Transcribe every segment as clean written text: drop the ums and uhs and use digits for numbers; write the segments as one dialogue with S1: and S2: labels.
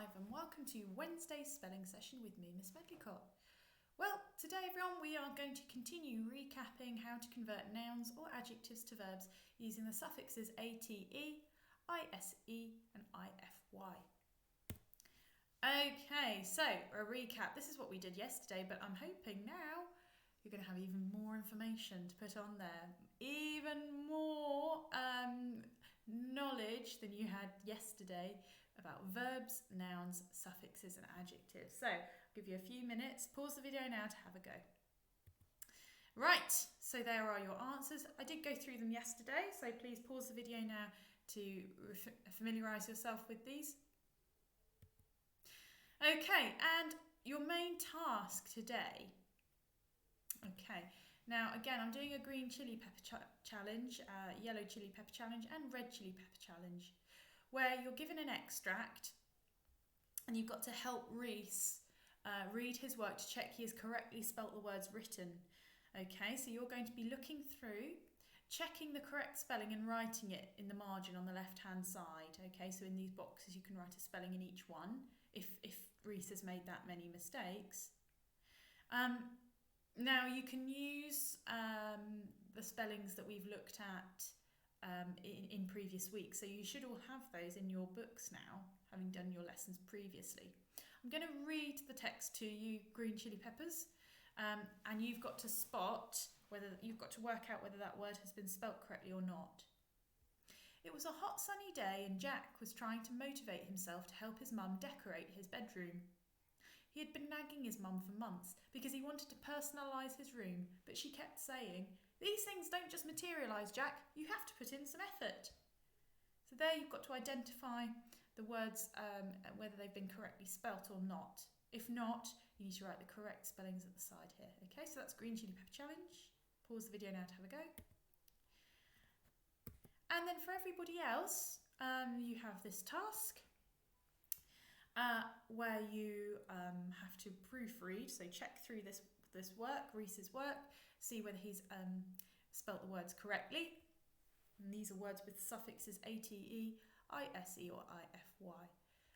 S1: and welcome to Wednesday's spelling session with me, Miss Medlicott. Well, today everyone we are going to continue recapping how to convert nouns or adjectives to verbs using the suffixes ate, ise and ify. Okay, so a recap. This is what we did yesterday, but I'm hoping now you're going to have even more information to put on there. Even more knowledge than you had yesterday about verbs, nouns, suffixes and adjectives. So I'll give you a few minutes. Pause the video now to have a go. Right, so there are your answers. I did go through them yesterday, so please pause the video now to familiarise yourself with these. Okay, and your main task today. Okay, now again, I'm doing a green chili pepper challenge, yellow chili pepper challenge and red chili pepper challenge, where you're given an extract and you've got to help Reese read his work to check he has correctly spelt the words written. Okay, so you're going to be looking through, checking the correct spelling and writing it in the margin on the left-hand side. Okay, so in these boxes you can write a spelling in each one if Reese has made that many mistakes. Now you can use the spellings that we've looked at in previous weeks, so you should all have those in your books now, having done your lessons previously. I'm going to read the text to you, green chili peppers, and you've got to work out whether that word has been spelt correctly or not. It was a hot sunny day and Jack was trying to motivate himself to help his mum decorate his bedroom. He had been nagging his mum for months because he wanted to personalise his room, but she kept saying, "These things don't just materialise, Jack, you have to put in some effort." So there you've got to identify the words, whether they've been correctly spelt or not. If not, you need to write the correct spellings at the side here. Okay, so that's Green Chili Pepper Challenge. Pause the video now to have a go. And then for everybody else, you have this task where you have to proofread, so check through this work, Reese's work, see whether he's spelt the words correctly. And these are words with suffixes ate, ise or ify.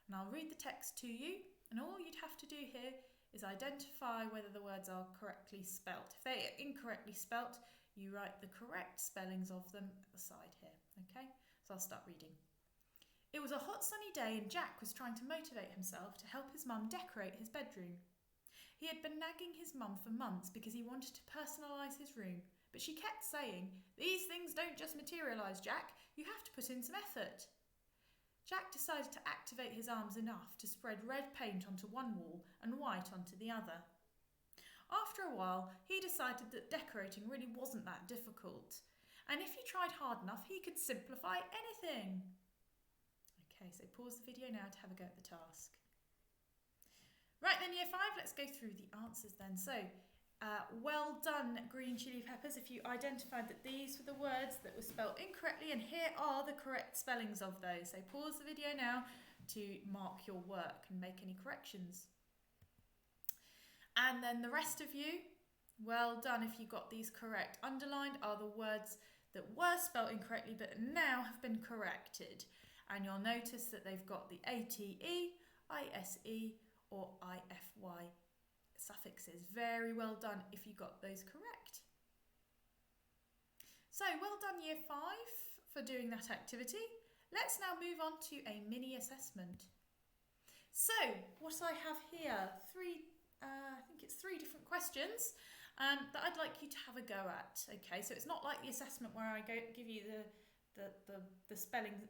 S1: And I'll read the text to you, and all you'd have to do here is identify whether the words are correctly spelt. If they are incorrectly spelt, you write the correct spellings of them at the side here. Okay, so I'll start reading. It was a hot sunny day and Jack was trying to motivate himself to help his mum decorate his bedroom. He had been nagging his mum for months because he wanted to personalise his room, but she kept saying, "These things don't just materialise, Jack, you have to put in some effort." Jack decided to activate his arms enough to spread red paint onto one wall and white onto the other. After a while, he decided that decorating really wasn't that difficult, and if he tried hard enough, he could simplify anything. Okay, so pause the video now to have a go at the task. Right then, Year 5, let's go through the answers then. So, well done, Green Chili Peppers, if you identified that these were the words that were spelled incorrectly, and here are the correct spellings of those. So pause the video now to mark your work and make any corrections. And then the rest of you, well done if you got these correct. Underlined are the words that were spelled incorrectly but now have been corrected. And you'll notice that they've got the ate, ise or ify suffixes. Very well done if you got those correct. So well done Year 5 for doing that activity. Let's now move on to a mini assessment. So what I have here, I think it's three different questions that I'd like you to have a go at. Okay, so it's not like the assessment where I give you the spelling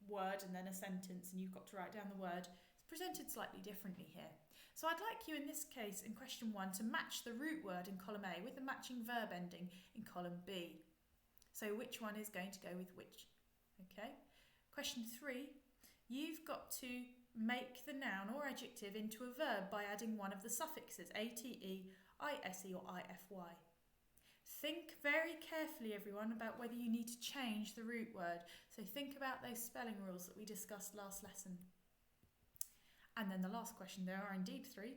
S1: word and then a sentence and you've got to write down the word. It's presented slightly differently here. So I'd like you in this case, in question 1, to match the root word in column A with the matching verb ending in column B. So which one is going to go with which? Okay. Question 3, you've got to make the noun or adjective into a verb by adding one of the suffixes ate, ise or ify. Think very carefully, everyone, about whether you need to change the root word. So think about those spelling rules that we discussed last lesson. And then the last question, there are indeed 3.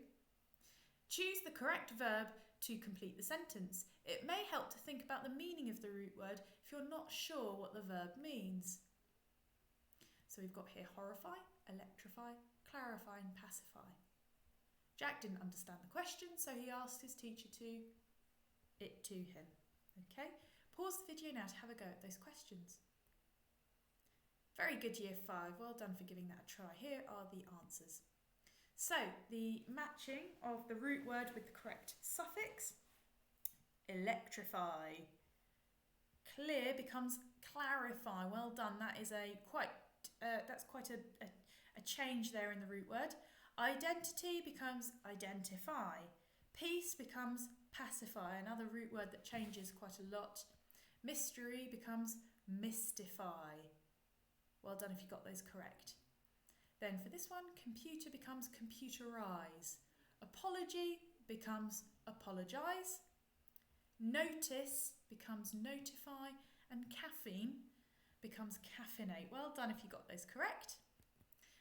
S1: Choose the correct verb to complete the sentence. It may help to think about the meaning of the root word if you're not sure what the verb means. So we've got here horrify, electrify, clarify, clarify and pacify. Jack didn't understand the question, so he asked his teacher to him. Okay, pause the video now to have a go at those questions. Very good, Year 5. Well done for giving that a try. Here are the answers. So, the matching of the root word with the correct suffix. Electrify. Clear becomes clarify. Well done. That is that's quite a change there in the root word. Identity becomes identify. Peace becomes pacify, another root word that changes quite a lot. Mystery becomes mystify. Well done if you got those correct. Then for this one, computer becomes computerize. Apology becomes apologize. Notice becomes notify. And caffeine becomes caffeinate. Well done if you got those correct.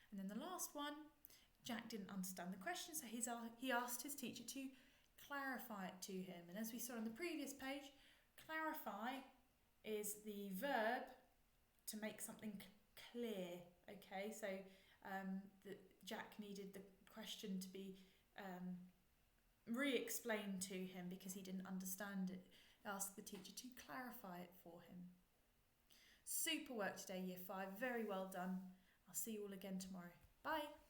S1: And then the last one, Jack didn't understand the question, so he asked his teacher to clarify it to him. And as we saw on the previous page, clarify is the verb to make something clear. Okay, so Jack needed the question to be re-explained to him because he didn't understand it. He asked the teacher to clarify it for him. Super work today, Year 5. Very well done. I'll see you all again tomorrow. Bye.